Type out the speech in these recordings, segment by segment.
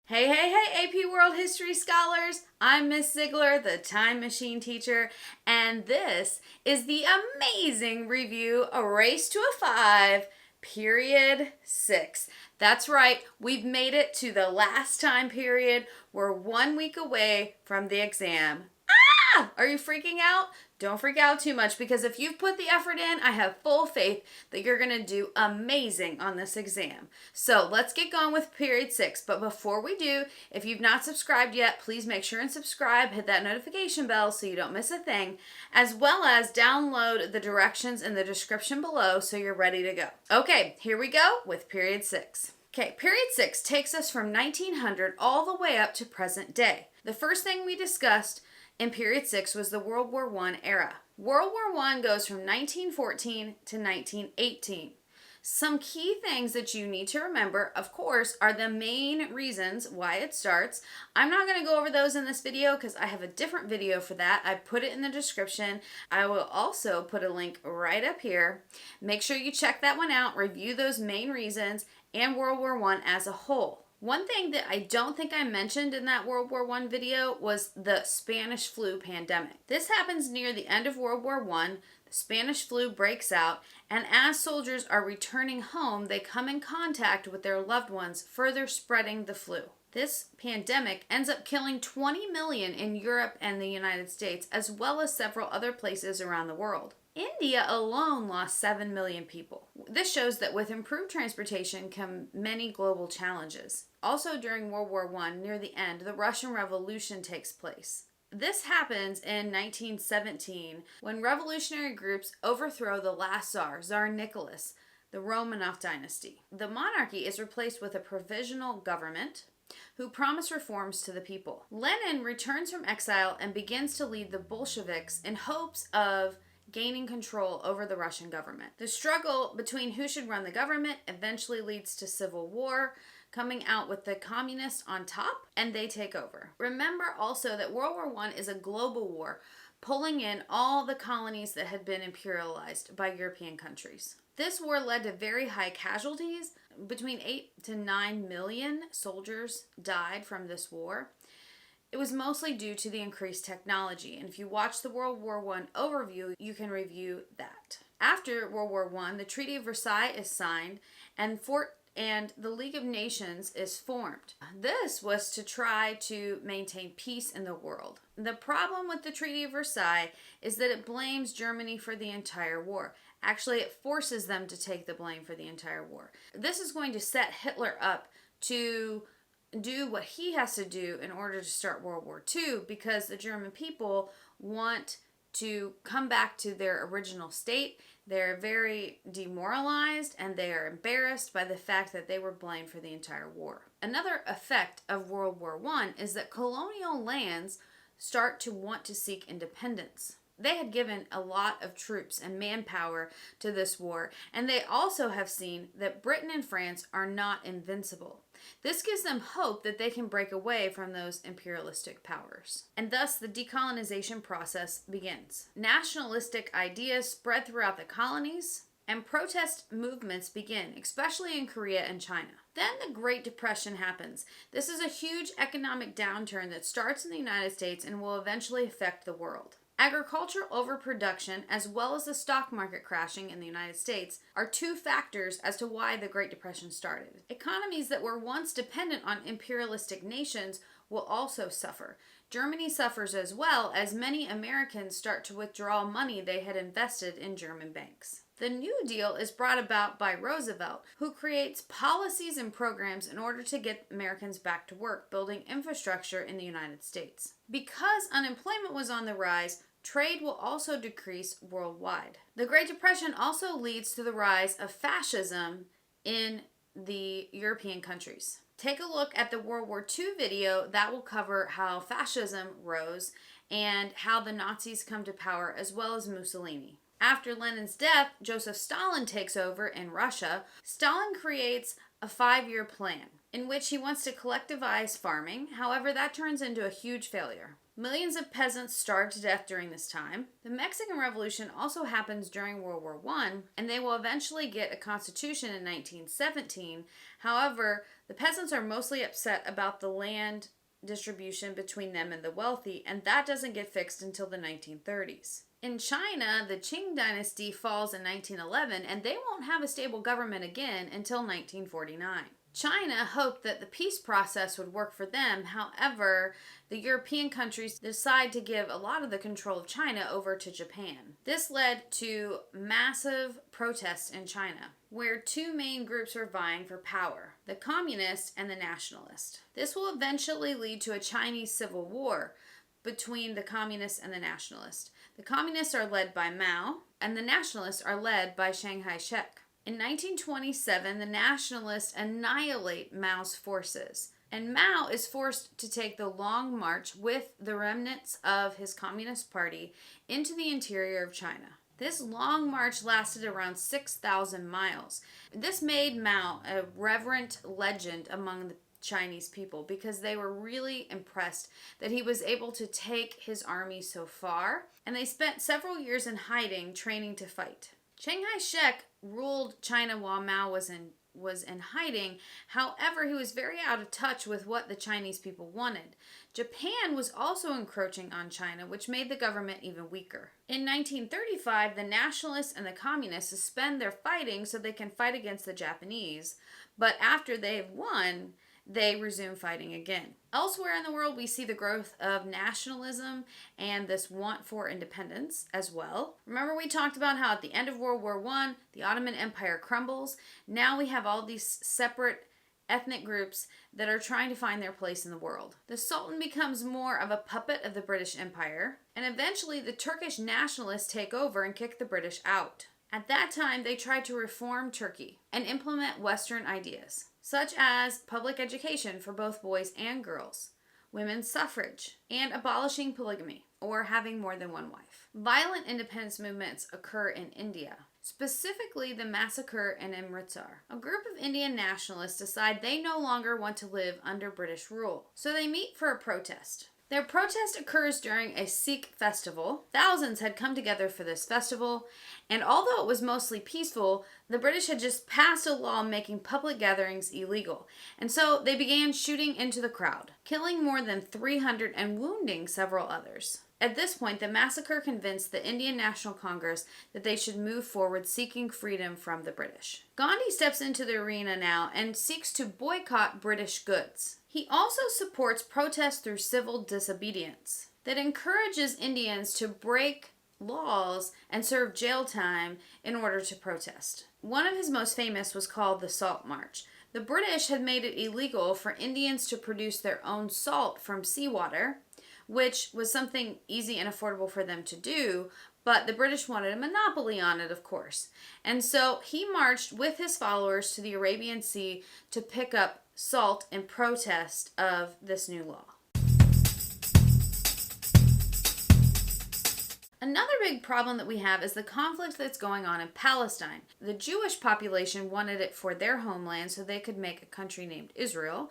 Hey, hey, hey, AP World History Scholars! I'm Miss Ziegler, the Time Machine teacher, and this is the amazing review, A Race to a 5, Period 6. That's right, we've made it to the last time period. We're 1 week away from the exam. Are you freaking out? Don't freak out too much, because if you've put the effort in, I have full faith that you're going to do amazing on this exam. So let's get going with period 6. But before we do, if you've not subscribed yet, please make sure and subscribe. Hit that notification bell so you don't miss a thing, as well as download the directions in the description below so you're ready to go. Okay, here we go with period 6. Okay, period 6 takes us from 1900 all the way up to present day. The first thing we discussed in period 6 was the World War I era. World War I goes from 1914 to 1918. Some key things that you need to remember, of course, are the main reasons why it starts. I'm not going to go over those in this video because I have a different video for that. I put it in the description. I will also put a link right up here. Make sure you check that one out, review those main reasons, and World War I as a whole. One thing that I don't think I mentioned in that World War I video was the Spanish flu pandemic. This happens near the end of World War I. The Spanish flu breaks out, and as soldiers are returning home, they come in contact with their loved ones, further spreading the flu. This pandemic ends up killing 20 million in Europe and the United States, as well as several other places around the world. India alone lost 7 million people. This shows that with improved transportation come many global challenges. Also during World War I, near the end, the Russian Revolution takes place. This happens in 1917 when revolutionary groups overthrow the last Tsar, Tsar Nicholas, the Romanov dynasty. The monarchy is replaced with a provisional government who promise reforms to the people. Lenin returns from exile and begins to lead the Bolsheviks in hopes of gaining control over the Russian government. The struggle between who should run the government eventually leads to civil war, coming out with the communists on top, and they take over. Remember also that World War I is a global war, pulling in all the colonies that had been imperialized by European countries. This war led to very high casualties. Between 8 to 9 million soldiers died from this war. It was mostly due to the increased technology, and if you watch the World War I overview, you can review that. After World War I, the Treaty of Versailles is signed, and the League of Nations is formed. This was to try to maintain peace in the world. The problem with the Treaty of Versailles is that it blames Germany for the entire war. Actually, it forces them to take the blame for the entire war. This is going to set Hitler up to do what he has to do in order to start World War II, because the German people want to come back to their original state. They're very demoralized and they are embarrassed by the fact that they were blamed for the entire war. Another effect of World War I is that colonial lands start to want to seek independence. They had given a lot of troops and manpower to this war, and they also have seen that Britain and France are not invincible. This gives them hope that they can break away from those imperialistic powers. And thus the decolonization process begins. Nationalistic ideas spread throughout the colonies, and protest movements begin, especially in Korea and China. Then the Great Depression happens. This is a huge economic downturn that starts in the United States and will eventually affect the world. Agricultural overproduction, as well as the stock market crashing in the United States, are two factors as to why the Great Depression started. Economies that were once dependent on imperialistic nations will also suffer. Germany suffers as well, as many Americans start to withdraw money they had invested in German banks. The New Deal is brought about by Roosevelt, who creates policies and programs in order to get Americans back to work, building infrastructure in the United States. Because unemployment was on the rise, trade will also decrease worldwide. The Great Depression also leads to the rise of fascism in the European countries. Take a look at the World War II video. That will cover how fascism rose and how the Nazis come to power, as well as Mussolini. After Lenin's death, Joseph Stalin takes over in Russia. Stalin creates a 5-year plan in which he wants to collectivize farming. However, that turns into a huge failure. Millions of peasants starved to death during this time. The Mexican Revolution also happens during World War I, and they will eventually get a constitution in 1917. However, the peasants are mostly upset about the land distribution between them and the wealthy, and that doesn't get fixed until the 1930s. In China, the Qing dynasty falls in 1911, and they won't have a stable government again until 1949. China hoped that the peace process would work for them. However, the European countries decide to give a lot of the control of China over to Japan. This led to massive protests in China, where two main groups were vying for power, the communist and the nationalist. This will eventually lead to a Chinese civil war between the communists and the nationalists. The communists are led by Mao, and the nationalists are led by Chiang Kai-shek. In 1927, the nationalists annihilate Mao's forces, and Mao is forced to take the long march with the remnants of his Communist Party into the interior of China. This long march lasted around 6,000 miles. This made Mao a reverent legend among the Chinese people because they were really impressed that he was able to take his army so far, and they spent several years in hiding, training to fight. Chiang Kai-shek ruled China while Mao was in hiding. However, he was very out of touch with what the Chinese people wanted. Japan was also encroaching on China, which made the government even weaker. In 1935, the nationalists and the communists suspend their fighting so they can fight against the Japanese, but after they've won, they resume fighting again. Elsewhere in the world, we see the growth of nationalism and this want for independence as well. Remember, we talked about how at the end of World War I, the Ottoman Empire crumbles. Now we have all these separate ethnic groups that are trying to find their place in the world. The Sultan becomes more of a puppet of the British Empire, and eventually the Turkish nationalists take over and kick the British out. At that time, they tried to reform Turkey and implement Western ideas, such as public education for both boys and girls, women's suffrage, and abolishing polygamy, or having more than one wife. Violent independence movements occur in India, specifically the massacre in Amritsar. A group of Indian nationalists decide they no longer want to live under British rule, so they meet for a protest. Their protest occurs during a Sikh festival. Thousands had come together for this festival, and although it was mostly peaceful, the British had just passed a law making public gatherings illegal, and so they began shooting into the crowd, killing more than 300 and wounding several others. At this point, the massacre convinced the Indian National Congress that they should move forward seeking freedom from the British. Gandhi steps into the arena now and seeks to boycott British goods. He also supports protests through civil disobedience that encourages Indians to break laws and serve jail time in order to protest. One of his most famous was called the Salt March. The British had made it illegal for Indians to produce their own salt from seawater, which was something easy and affordable for them to do, but the British wanted a monopoly on it, of course. And so he marched with his followers to the Arabian Sea to pick up salt in protest of this new law. Another big problem that we have is the conflict that's going on in Palestine. The Jewish population wanted it for their homeland so they could make a country named Israel,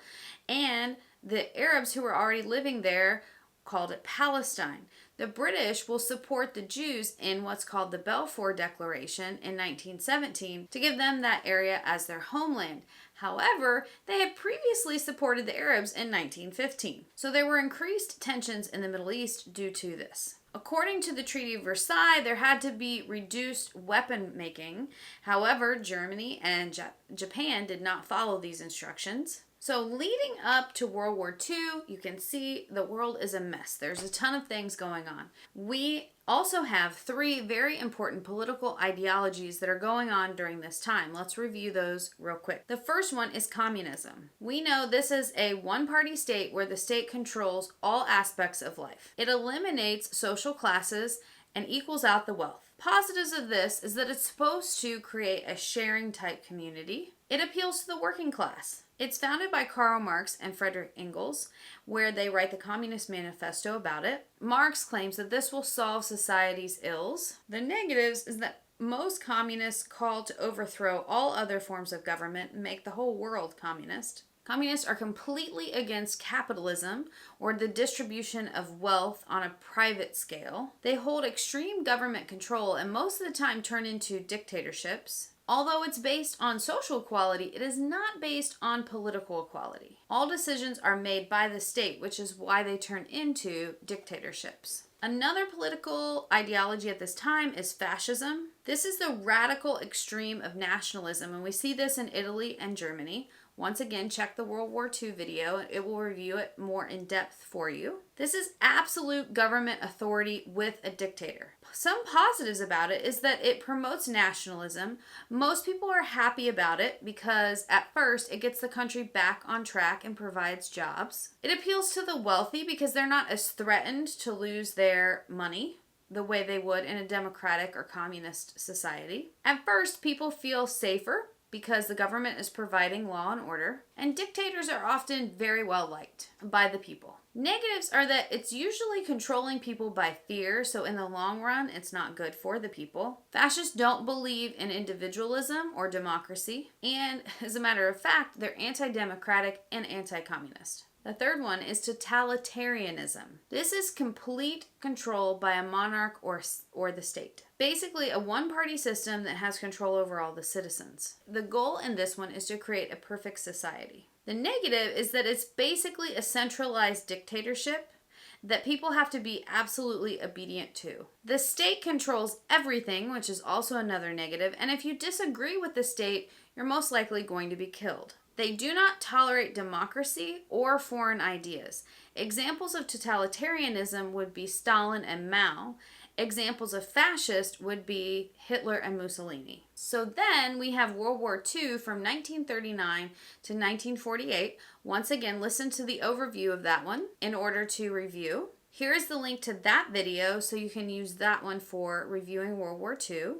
and the Arabs who were already living there called it Palestine. The British will support the Jews in what's called the Balfour Declaration in 1917 to give them that area as their homeland. However, they had previously supported the Arabs in 1915. So there were increased tensions in the Middle East due to this. According to the Treaty of Versailles, there had to be reduced weapon making. However, Germany and Japan did not follow these instructions. So leading up to World War II, you can see the world is a mess. There's a ton of things going on. We also have three very important political ideologies that are going on during this time. Let's review those real quick. The first one is communism. We know this is a one-party state where the state controls all aspects of life. It eliminates social classes and equals out the wealth. Positives of this is that it's supposed to create a sharing type community. It appeals to the working class. It's founded by Karl Marx and Friedrich Engels, where they write the Communist Manifesto about it. Marx claims that this will solve society's ills. The negatives is that most communists call to overthrow all other forms of government and make the whole world communist. Communists are completely against capitalism or the distribution of wealth on a private scale. They hold extreme government control and most of the time turn into dictatorships. Although it's based on social equality, it is not based on political equality. All decisions are made by the state, which is why they turn into dictatorships. Another political ideology at this time is fascism. This is the radical extreme of nationalism, and we see this in Italy and Germany. Once again, check the World War II video. It will review it more in depth for you. This is absolute government authority with a dictator. Some positives about it is that it promotes nationalism. Most people are happy about it because at first it gets the country back on track and provides jobs. It appeals to the wealthy because they're not as threatened to lose their money the way they would in a democratic or communist society. At first, people feel safer because the government is providing law and order, and dictators are often very well liked by the people. Negatives are that it's usually controlling people by fear, so in the long run, it's not good for the people. Fascists don't believe in individualism or democracy, and as a matter of fact, they're anti-democratic and anti-communist. The third one is totalitarianism. This is complete control by a monarch or the state. Basically, a one-party system that has control over all the citizens. The goal in this one is to create a perfect society. The negative is that it's basically a centralized dictatorship that people have to be absolutely obedient to. The state controls everything, which is also another negative, and if you disagree with the state, you're most likely going to be killed. They do not tolerate democracy or foreign ideas. Examples of totalitarianism would be Stalin and Mao. Examples of fascist would be Hitler and Mussolini. So then we have World War II from 1939 to 1948. Once again, listen to the overview of that one in order to review. Here is the link to that video so you can use that one for reviewing World War II.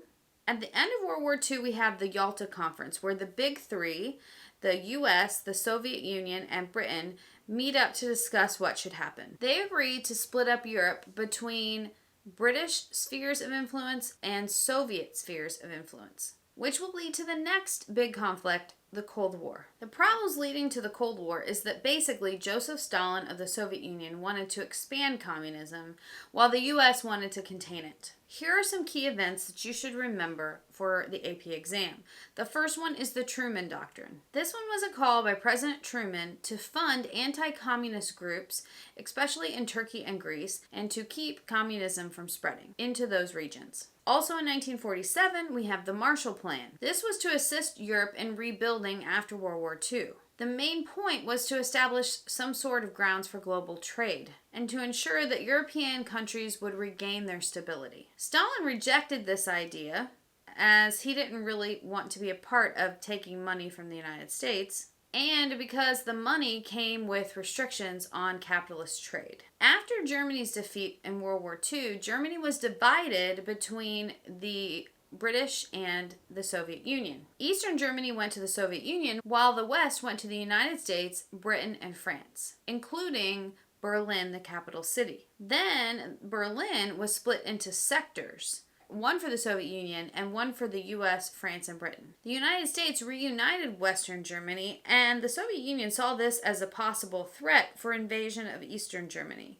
At the end of World War II, we have the Yalta Conference, where the big three, the US, the Soviet Union, and Britain, meet up to discuss what should happen. They agreed to split up Europe between British spheres of influence and Soviet spheres of influence, which will lead to the next big conflict, the Cold War. The problems leading to the Cold War is that basically Joseph Stalin of the Soviet Union wanted to expand communism, while the US wanted to contain it. Here are some key events that you should remember for the AP exam. The first one is the Truman Doctrine. This one was a call by President Truman to fund anti-communist groups, especially in Turkey and Greece, and to keep communism from spreading into those regions. Also in 1947, we have the Marshall Plan. This was to assist Europe in rebuilding after World War II. The main point was to establish some sort of grounds for global trade and to ensure that European countries would regain their stability. Stalin rejected this idea as he didn't really want to be a part of taking money from the United States, and because the money came with restrictions on capitalist trade. After Germany's defeat in World War II, Germany was divided between the British and the Soviet Union. Eastern Germany went to the Soviet Union, while the West went to the United States, Britain, and France, including Berlin, the capital city. Then Berlin was split into sectors, one for the Soviet Union and one for the US, France, and Britain. The United States reunited Western Germany, and the Soviet Union saw this as a possible threat for invasion of Eastern Germany.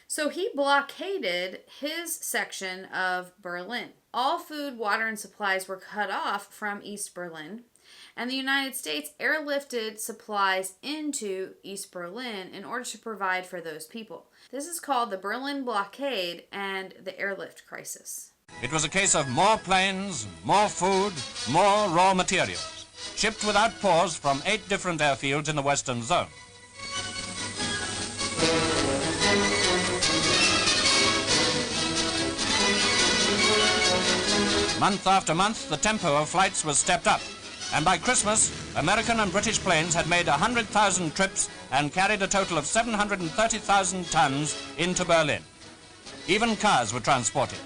So he blockaded his section of Berlin. All food, water, and supplies were cut off from East Berlin, and the United States airlifted supplies into East Berlin in order to provide for those people. This is called the Berlin Blockade and the airlift crisis. It was a case of more planes, more food, more raw materials, shipped without pause from 8 different airfields in the Western Zone. Month after month, the tempo of flights was stepped up, and by Christmas, American and British planes had made 100,000 trips and carried a total of 730,000 tons into Berlin. Even cars were transported.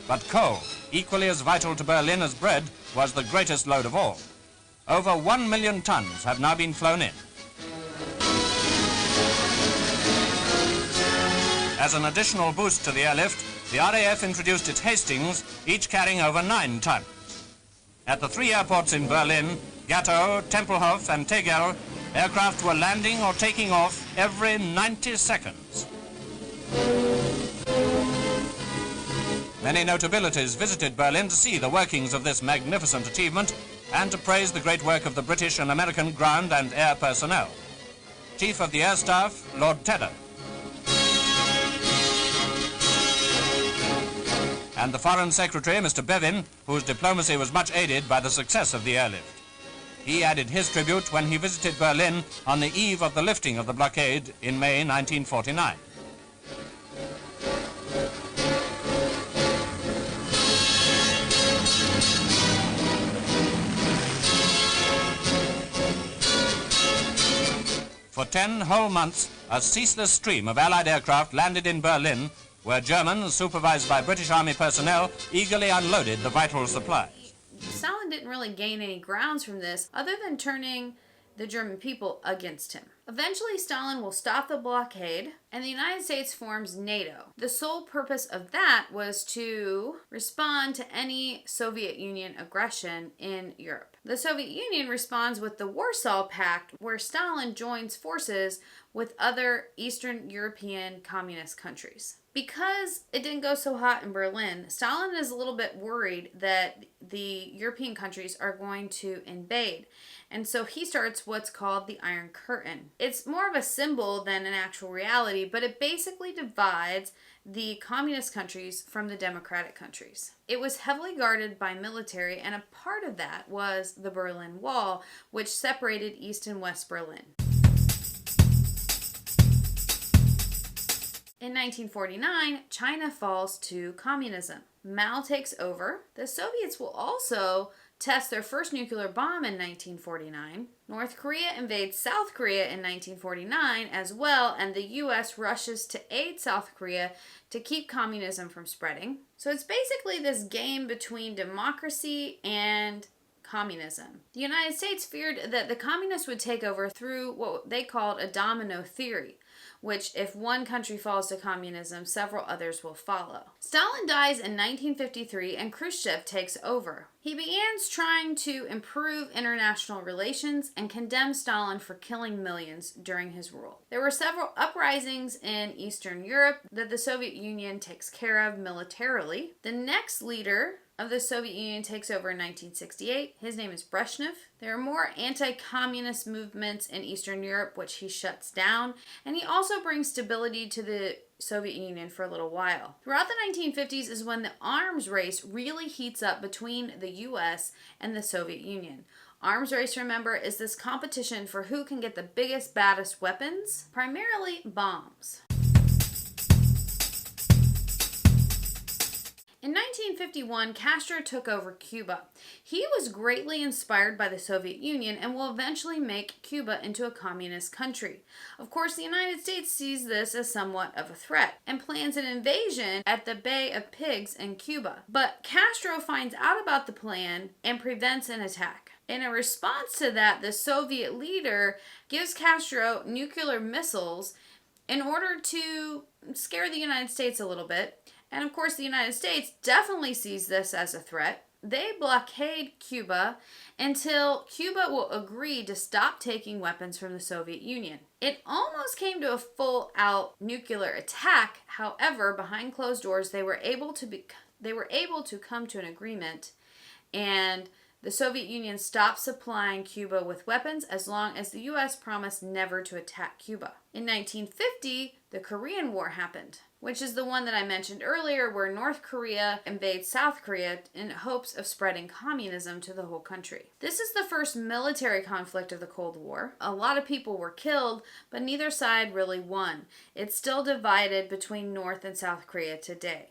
But coal, equally as vital to Berlin as bread, was the greatest load of all. Over 1 million tons have now been flown in. As an additional boost to the airlift, the RAF introduced its Hastings, each carrying over 9 tons. At the 3 airports in Berlin, Gatow, Tempelhof and Tegel, Aircraft were landing or taking off every 90 seconds. Many notabilities visited Berlin to see the workings of this magnificent achievement and to praise the great work of the British and American ground and air personnel. Chief of the Air Staff, Lord Tedder, and the Foreign Secretary, Mr. Bevin, whose diplomacy was much aided by the success of the airlift. He added his tribute when he visited Berlin on the eve of the lifting of the blockade in May 1949. For 10 whole months, a ceaseless stream of Allied aircraft landed in Berlin, where Germans, supervised by British Army personnel, eagerly unloaded the vital supplies. Stalin didn't really gain any grounds from this other than turning the German people against him. Eventually, Stalin will stop the blockade, and the United States forms NATO. The sole purpose of that was to respond to any Soviet Union aggression in Europe. The Soviet Union responds with the Warsaw Pact, where Stalin joins forces with other Eastern European communist countries. Because it didn't go so hot in Berlin, Stalin is a little bit worried that the European countries are going to invade. And so he starts what's called the Iron Curtain. It's more of a symbol than an actual reality, but it basically divides the communist countries from the democratic countries. It was heavily guarded by military, and a part of that was the Berlin Wall, which separated East and West Berlin. In 1949, China falls to communism. Mao takes over. The Soviets will also test their first nuclear bomb in 1949. North Korea invades South Korea in 1949 as well, and the U.S. rushes to aid South Korea to keep communism from spreading. So it's basically this game between democracy and communism. The United States feared that the communists would take over through what they called a domino theory, which if one country falls to communism, several others will follow. Stalin dies in 1953 and Khrushchev takes over. He begins trying to improve international relations and condemns Stalin for killing millions during his rule. There were several uprisings in Eastern Europe that the Soviet Union takes care of militarily. The next leader of the Soviet Union takes over in 1968. His name is Brezhnev. There are more anti-communist movements in Eastern Europe, which he shuts down, and he also brings stability to the Soviet Union for a little while. Throughout the 1950s is when the arms race really heats up between the US and the Soviet Union. Arms race, remember, is this competition for who can get the biggest, baddest weapons, primarily bombs. In 1951, Castro took over Cuba. He was greatly inspired by the Soviet Union and will eventually make Cuba into a communist country. Of course, the United States sees this as somewhat of a threat and plans an invasion at the Bay of Pigs in Cuba. But Castro finds out about the plan and prevents an attack. In a response to that, the Soviet leader gives Castro nuclear missiles in order to scare the United States a little bit. And of course, the United States definitely sees this as a threat. They blockade Cuba until Cuba will agree to stop taking weapons from the Soviet Union. It almost came to a full-out nuclear attack. However, behind closed doors, they were able to come to an agreement, and the Soviet Union stopped supplying Cuba with weapons as long as the U.S. promised never to attack Cuba. In 1950, the Korean War happened, which is the one that I mentioned earlier, where North Korea invades South Korea in hopes of spreading communism to the whole country. This is the first military conflict of the Cold War. A lot of people were killed, but neither side really won. It's still divided between North and South Korea today.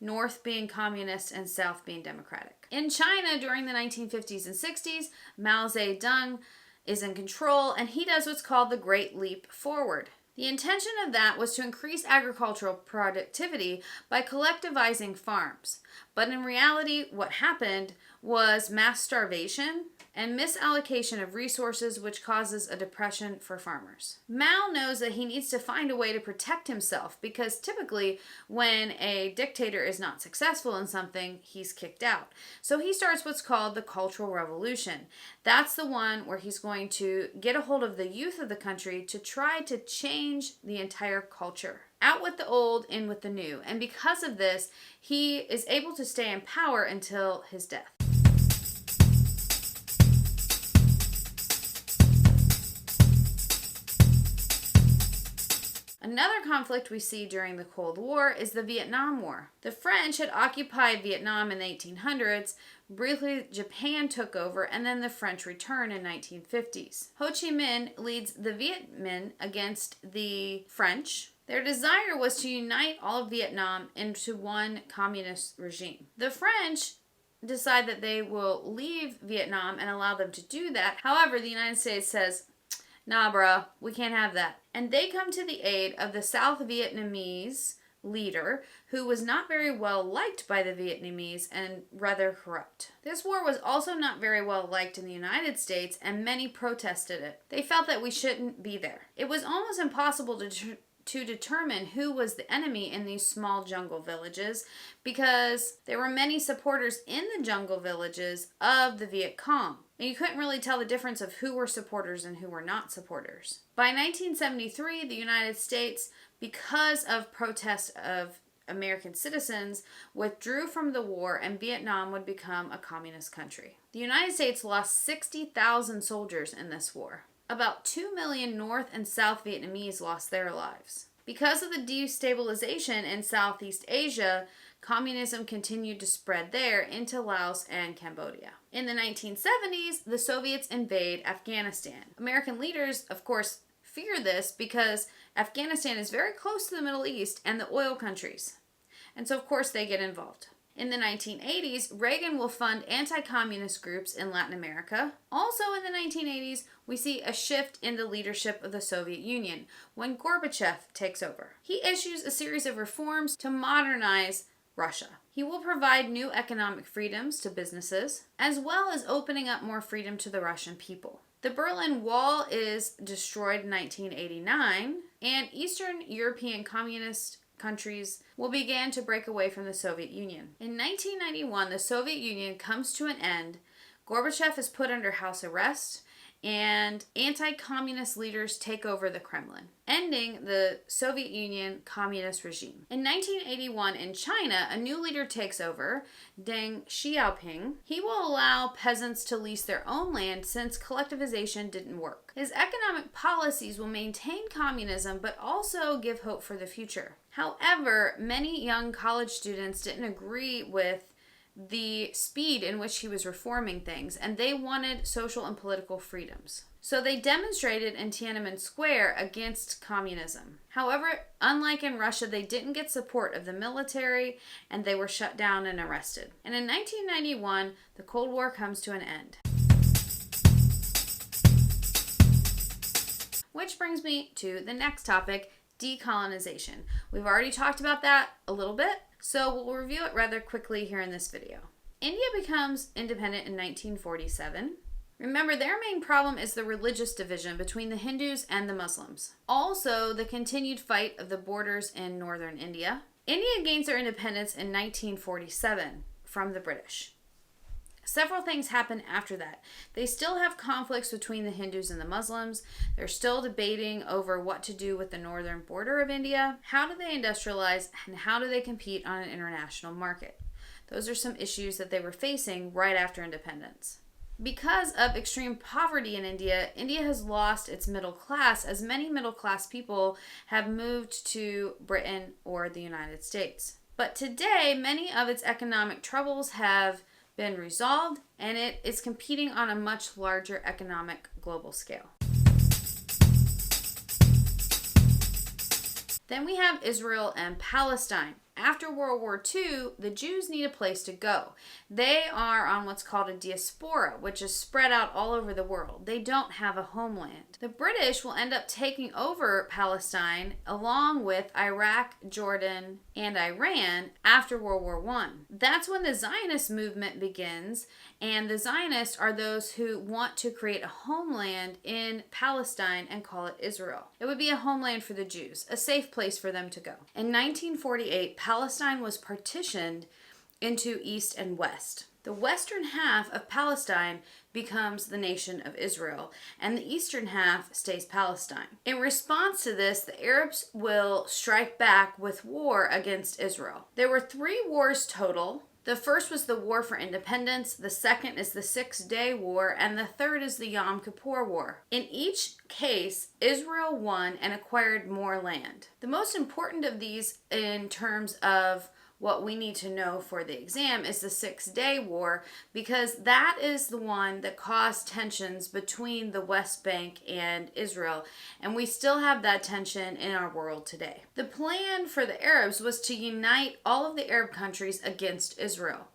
North being communist and South being democratic. In China during the 1950s and 60s, Mao Zedong is in control, and he does what's called the Great Leap Forward. The intention of that was to increase agricultural productivity by collectivizing farms. But in reality, what happened was mass starvation and misallocation of resources, which causes a depression for farmers. Mao knows that he needs to find a way to protect himself because typically when a dictator is not successful in something, he's kicked out. So he starts what's called the Cultural Revolution. That's the one where he's going to get a hold of the youth of the country to try to change the entire culture. Out with the old, in with the new. And because of this, he is able to stay in power until his death. Another conflict we see during the Cold War is the Vietnam War. The French had occupied Vietnam in the 1800s, briefly Japan took over, and then the French returned in 1950s. Ho Chi Minh leads the Viet Minh against the French. Their desire was to unite all of Vietnam into one communist regime. The French decide that they will leave Vietnam and allow them to do that. However, the United States says, nah, bruh, we can't have that. And they come to the aid of the South Vietnamese leader, who was not very well liked by the Vietnamese and rather corrupt. This war was also not very well liked in the United States, and many protested it. They felt that we shouldn't be there. It was almost impossible to determine who was the enemy in these small jungle villages because there were many supporters in the jungle villages of the Viet Cong. And you couldn't really tell the difference of who were supporters and who were not supporters. By 1973, the United States, because of protests of American citizens, withdrew from the war and Vietnam would become a communist country. The United States lost 60,000 soldiers in this war. About 2 million North and South Vietnamese lost their lives. Because of the destabilization in Southeast Asia, communism continued to spread there into Laos and Cambodia. In the 1970s, the Soviets invade Afghanistan. American leaders, of course, fear this because Afghanistan is very close to the Middle East and the oil countries. And so, of course, they get involved. In the 1980s, Reagan will fund anti-communist groups in Latin America. Also in the 1980s, we see a shift in the leadership of the Soviet Union when Gorbachev takes over. He issues a series of reforms to modernize Russia. He will provide new economic freedoms to businesses, as well as opening up more freedom to the Russian people. The Berlin Wall is destroyed in 1989, and Eastern European communist countries will begin to break away from the Soviet Union. In 1991, the Soviet Union comes to an end. Gorbachev is put under house arrest, and anti-communist leaders take over the Kremlin, ending the Soviet Union communist regime. In 1981, in China, a new leader takes over, Deng Xiaoping. He will allow peasants to lease their own land since collectivization didn't work. His economic policies will maintain communism but also give hope for the future. However, many young college students didn't agree with the speed in which he was reforming things, and they wanted social and political freedoms. So they demonstrated in Tiananmen Square against communism. However, unlike in Russia, they didn't get support of the military, and they were shut down and arrested. And in 1991, the Cold War comes to an end. Which brings me to the next topic, decolonization. We've already talked about that a little bit, so we'll review it rather quickly here in this video. India becomes independent in 1947. Remember, their main problem is the religious division between the Hindus and the Muslims. Also, the continued fight of the borders in northern India. India gains their independence in 1947 from the British. Several things happen after that. They still have conflicts between the Hindus and the Muslims. They're still debating over what to do with the northern border of India. How do they industrialize and how do they compete on an international market? Those are some issues that they were facing right after independence. Because of extreme poverty in India, India has lost its middle class, as many middle class people have moved to Britain or the United States. But today, many of its economic troubles have been resolved, and it is competing on a much larger economic global scale. Then we have Israel and Palestine. After World War II, the Jews need a place to go. They are on what's called a diaspora, which is spread out all over the world. They don't have a homeland. The British will end up taking over Palestine along with Iraq, Jordan, and Iran after World War I. That's when the Zionist movement begins, and the Zionists are those who want to create a homeland in Palestine and call it Israel. It would be a homeland for the Jews, a safe place for them to go. In 1948, Palestine was partitioned into East and West. The western half of Palestine becomes the nation of Israel, and the eastern half stays Palestine. In response to this, the Arabs will strike back with war against Israel. There were 3 wars total. The first was the War for Independence, the second is the 6-Day War, and the third is the Yom Kippur War. In each case, Israel won and acquired more land. The most important of these in terms of what we need to know for the exam is the 6-Day War, because that is the one that caused tensions between the West Bank and Israel, and we still have that tension in our world today. The plan for the Arabs was to unite all of the Arab countries against Israel.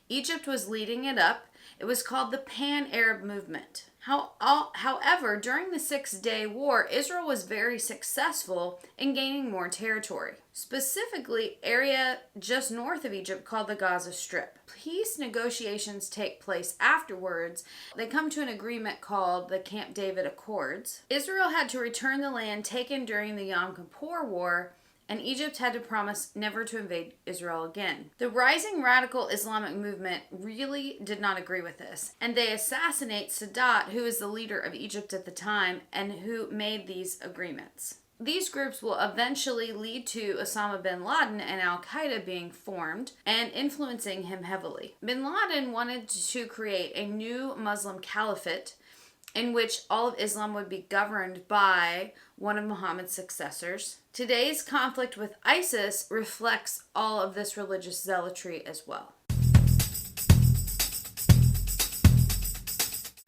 Egypt was leading it up. It was called the Pan-Arab Movement. However, during the 6-Day War, Israel was very successful in gaining more territory, specifically area just north of Egypt called the Gaza Strip. Peace negotiations take place afterwards. They come to an agreement called the Camp David Accords. Israel had to return the land taken during the Yom Kippur War, and Egypt had to promise never to invade Israel again. The rising radical Islamic movement really did not agree with this, and they assassinate Sadat, who is the leader of Egypt at the time and who made these agreements. These groups will eventually lead to Osama bin Laden and Al-Qaeda being formed and influencing him heavily. Bin Laden wanted to create a new Muslim caliphate in which all of Islam would be governed by one of Muhammad's successors. Today's conflict with ISIS reflects all of this religious zealotry as well.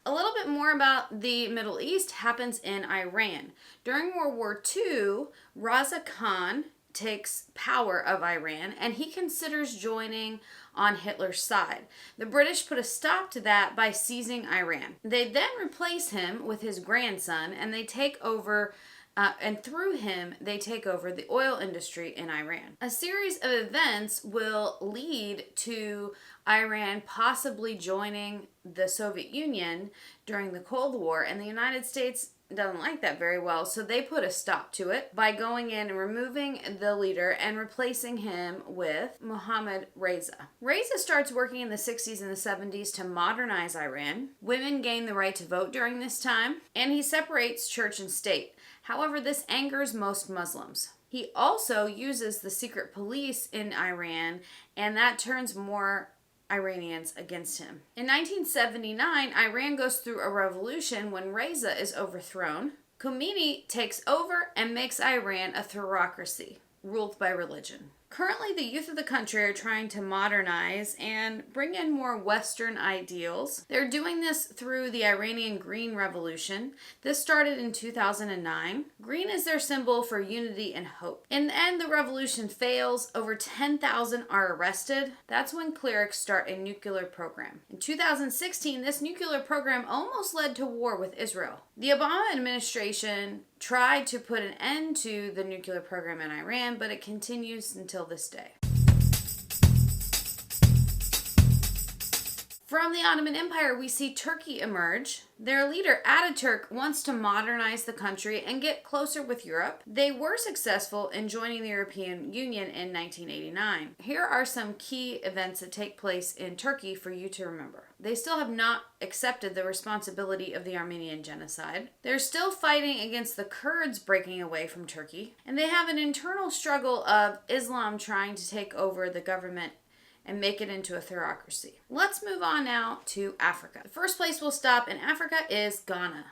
A little bit more about the Middle East happens in Iran. During World War II, Raza Khan takes power of Iran, and he considers joining on Hitler's side. The British put a stop to that by seizing Iran. They then replace him with his grandson, and they take over and through him, they take over the oil industry in Iran. A series of events will lead to Iran possibly joining the Soviet Union during the Cold War, and the United States doesn't like that very well, so they put a stop to it by going in and removing the leader and replacing him with Mohammad Reza. Reza starts working in the 60s and the 70s to modernize Iran. Women gain the right to vote during this time, and he separates church and state. However, this angers most Muslims. He also uses the secret police in Iran, and that turns more Iranians against him. In 1979, Iran goes through a revolution when Reza is overthrown. Khomeini takes over and makes Iran a theocracy, ruled by religion. Currently, the youth of the country are trying to modernize and bring in more Western ideals. They're doing this through the Iranian Green Revolution. This started in 2009. Green is their symbol for unity and hope. In the end, the revolution fails. Over 10,000 are arrested. That's when clerics start a nuclear program. In 2016, this nuclear program almost led to war with Israel. The Obama administration tried to put an end to the nuclear program in Iran, but it continues until this day. From the Ottoman Empire, we see Turkey emerge. Their leader, Ataturk, wants to modernize the country and get closer with Europe. They were successful in joining the European Union in 1989. Here are some key events that take place in Turkey for you to remember. They still have not accepted the responsibility of the Armenian genocide. They're still fighting against the Kurds breaking away from Turkey. And they have an internal struggle of Islam trying to take over the government and make it into a theocracy. Let's move on now to Africa. The first place we'll stop in Africa is Ghana.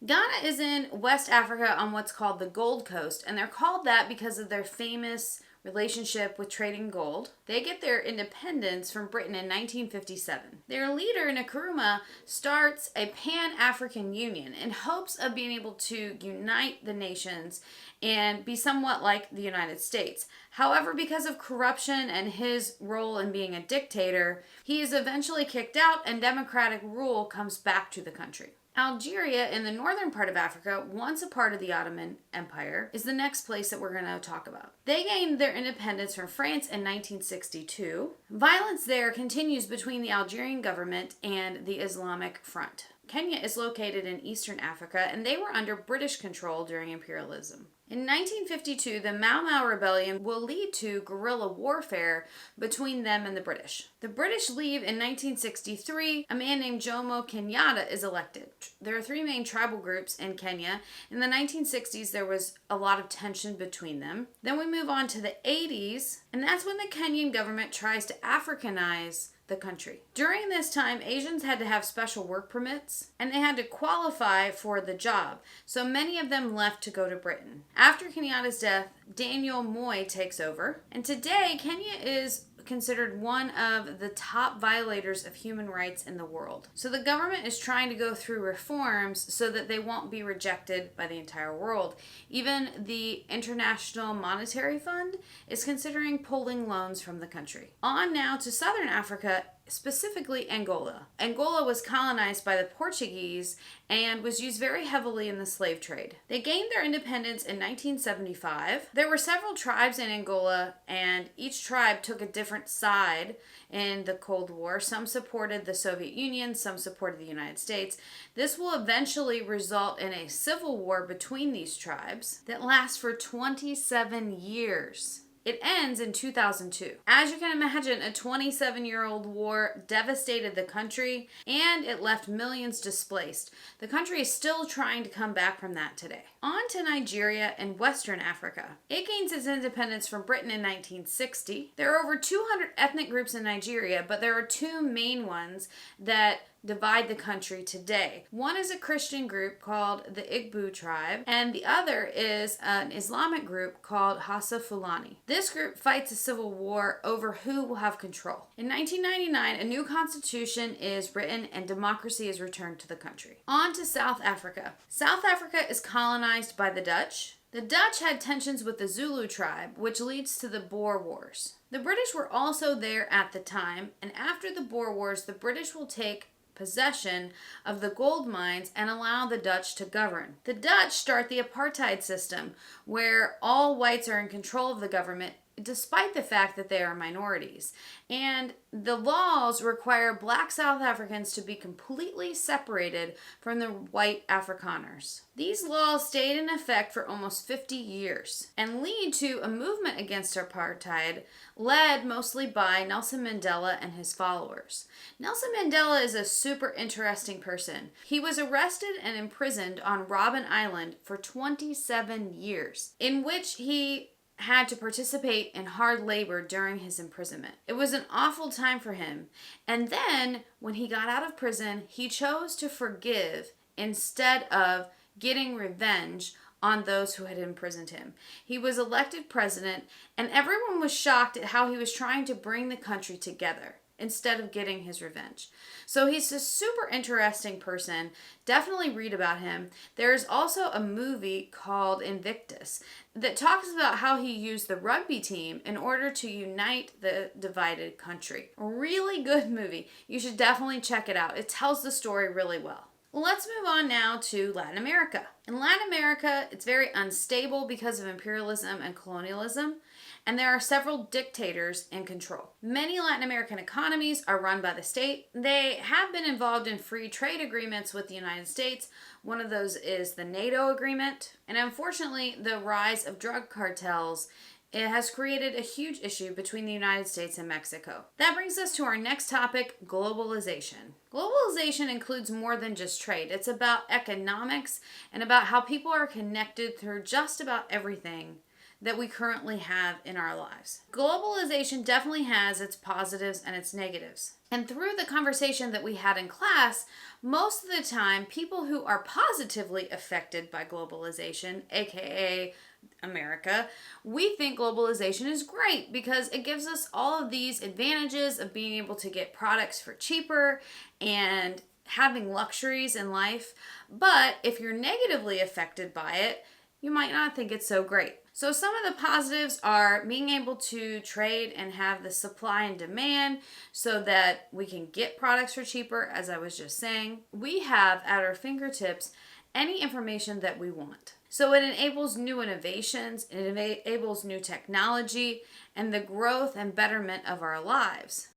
Ghana is in West Africa on what's called the Gold Coast, and they're called that because of their famous relationship with trading gold. They get their independence from Britain in 1957. Their leader, Nkrumah, starts a Pan-African Union in hopes of being able to unite the nations and be somewhat like the United States. However, because of corruption and his role in being a dictator, he is eventually kicked out and democratic rule comes back to the country. Algeria, in the northern part of Africa, once a part of the Ottoman Empire, is the next place that we're going to talk about. They gained their independence from France in 1962. Violence there continues between the Algerian government and the Islamic Front. Kenya is located in eastern Africa, and they were under British control during imperialism. In 1952, the Mau Mau Rebellion will lead to guerrilla warfare between them and the British. The British leave in 1963. A man named Jomo Kenyatta is elected. There are three main tribal groups in Kenya. In the 1960s, there was a lot of tension between them. Then we move on to the 80s, and that's when the Kenyan government tries to Africanize the country. During this time, Asians had to have special work permits and they had to qualify for the job. So many of them left to go to Britain. After Kenyatta's death, Daniel Moi takes over. And today, Kenya is considered one of the top violators of human rights in the world. So the government is trying to go through reforms so that they won't be rejected by the entire world. Even the International Monetary Fund is considering pulling loans from the country. On now to Southern Africa, specifically Angola. Angola was colonized by the Portuguese and was used very heavily in the slave trade. They gained their independence in 1975. There were several tribes in Angola, and each tribe took a different side in the Cold War. Some supported the Soviet Union, some supported the United States. This will eventually result in a civil war between these tribes that lasts for 27 years. It ends in 2002. As you can imagine, a 27-year-old war devastated the country and it left millions displaced. The country is still trying to come back from that today. On to Nigeria and Western Africa. It gains its independence from Britain in 1960. There are over 200 ethnic groups in Nigeria, but there are two main ones that divide the country today. One is a Christian group called the Igbo tribe, and the other is an Islamic group called Hausa Fulani. This group fights a civil war over who will have control. In 1999, a new constitution is written and democracy is returned to the country. On to South Africa. South Africa is colonized by the Dutch. The Dutch had tensions with the Zulu tribe, which leads to the Boer Wars. The British were also there at the time, and after the Boer Wars, the British will take possession of the gold mines and allow the Dutch to govern. The Dutch start the apartheid system, where all whites are in control of the government despite the fact that they are minorities. And the laws require black South Africans to be completely separated from the white Afrikaners. These laws stayed in effect for almost 50 years and lead to a movement against apartheid led mostly by Nelson Mandela and his followers. Nelson Mandela is a super interesting person. He was arrested and imprisoned on Robben Island for 27 years, in which he had to participate in hard labor during his imprisonment. It was an awful time for him. And then, when he got out of prison, he chose to forgive instead of getting revenge on those who had imprisoned him. He was elected president, and everyone was shocked at how he was trying to bring the country together instead of getting his revenge. So he's a super interesting person. Definitely read about him. There's also a movie called Invictus that talks about how he used the rugby team in order to unite the divided country. A really good movie. You should definitely check it out. It tells the story really well. Let's move on now to Latin America. In Latin America, it's very unstable because of imperialism and colonialism, and there are several dictators in control. Many Latin American economies are run by the state. They have been involved in free trade agreements with the United States. One of those is the NATO agreement, and unfortunately, the rise of drug cartels has created a huge issue between the United States and Mexico. That brings us to our next topic, globalization. Globalization includes more than just trade. It's about economics and about how people are connected through just about everything that we currently have in our lives. Globalization definitely has its positives and its negatives. And through the conversation that we had in class, most of the time, people who are positively affected by globalization, aka America, we think globalization is great because it gives us all of these advantages of being able to get products for cheaper and having luxuries in life. But if you're negatively affected by it, you might not think it's so great. So some of the positives are being able to trade and have the supply and demand so that we can get products for cheaper, as I was just saying. We have at our fingertips any information that we want. So it enables new innovations, it enables new technology, and the growth and betterment of our lives.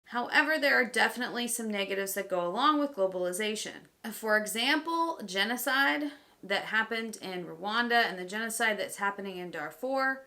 However, there are definitely some negatives that go along with globalization. For example, genocide that happened in Rwanda and the genocide that's happening in Darfur.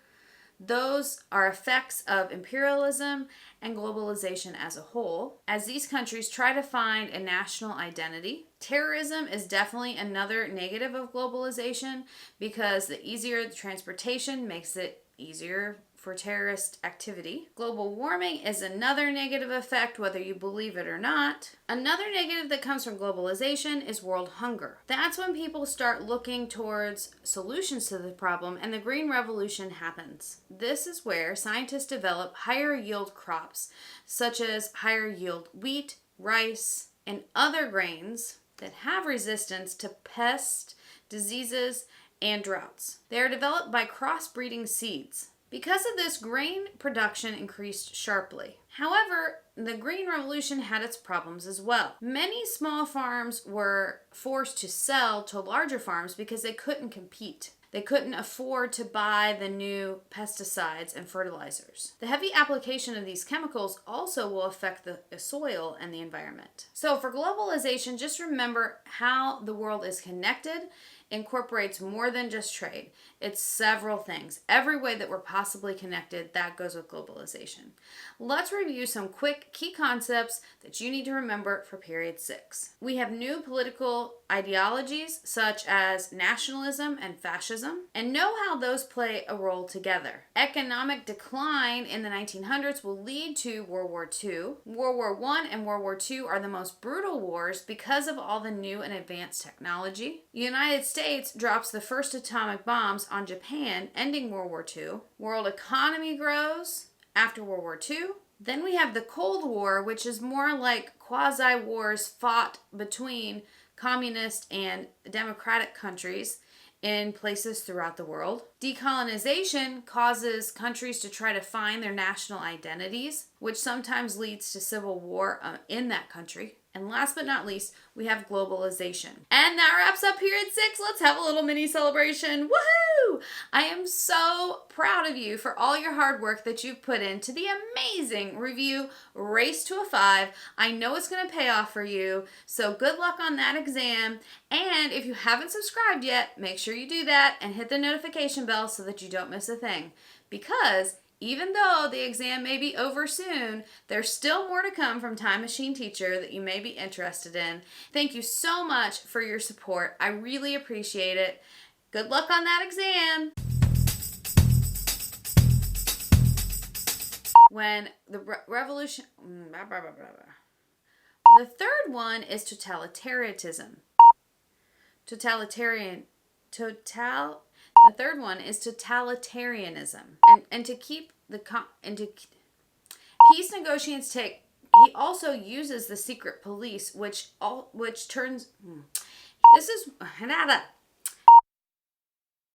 Those are effects of imperialism and globalization as a whole, as these countries try to find a national identity. Terrorism is definitely another negative of globalization because the easier the transportation makes it easier for terrorist activity. Global warming is another negative effect, whether you believe it or not. Another negative that comes from globalization is world hunger. That's when people start looking towards solutions to the problem and the Green Revolution happens. This is where scientists develop higher yield crops, such as higher yield wheat, rice, and other grains that have resistance to pests, diseases, and droughts. They are developed by crossbreeding seeds. Because of this, grain production increased sharply. However, the Green Revolution had its problems as well. Many small farms were forced to sell to larger farms because they couldn't compete. They couldn't afford to buy the new pesticides and fertilizers. The heavy application of these chemicals also will affect the soil and the environment. So for globalization, just remember how the world is connected incorporates more than just trade. It's several things. Every way that we're possibly connected, that goes with globalization. Let's review some quick key concepts that you need to remember for period 6. We have new political ideologies such as nationalism and fascism, and know how those play a role together. Economic decline in the 1900s will lead to World War II. World War I and World War II are the most brutal wars because of all the new and advanced technology. The United States drops the first atomic bombs on Japan, ending World War II. World economy grows after World War II. Then we have the Cold War, which is more like quasi-wars fought between communist and democratic countries in places throughout the world. Decolonization causes countries to try to find their national identities, which sometimes leads to civil war in that country. And last but not least, we have globalization. And that wraps up period 6. Let's have a little mini celebration. Woohoo! I am so proud of you for all your hard work that you've put into the amazing review, Race to a 5. I know it's going to pay off for you. So good luck on that exam. And if you haven't subscribed yet, make sure you do that and hit the notification bell so that you don't miss a thing. Because even though the exam may be over soon, there's still more to come from Time Machine Teacher that you may be interested in. Thank you so much for your support. I really appreciate it. Good luck on that exam. When the revolution... The third one is totalitarianism. The third one is totalitarianism, and to keep the peace negotiations take. He also uses the secret police, which turns. This is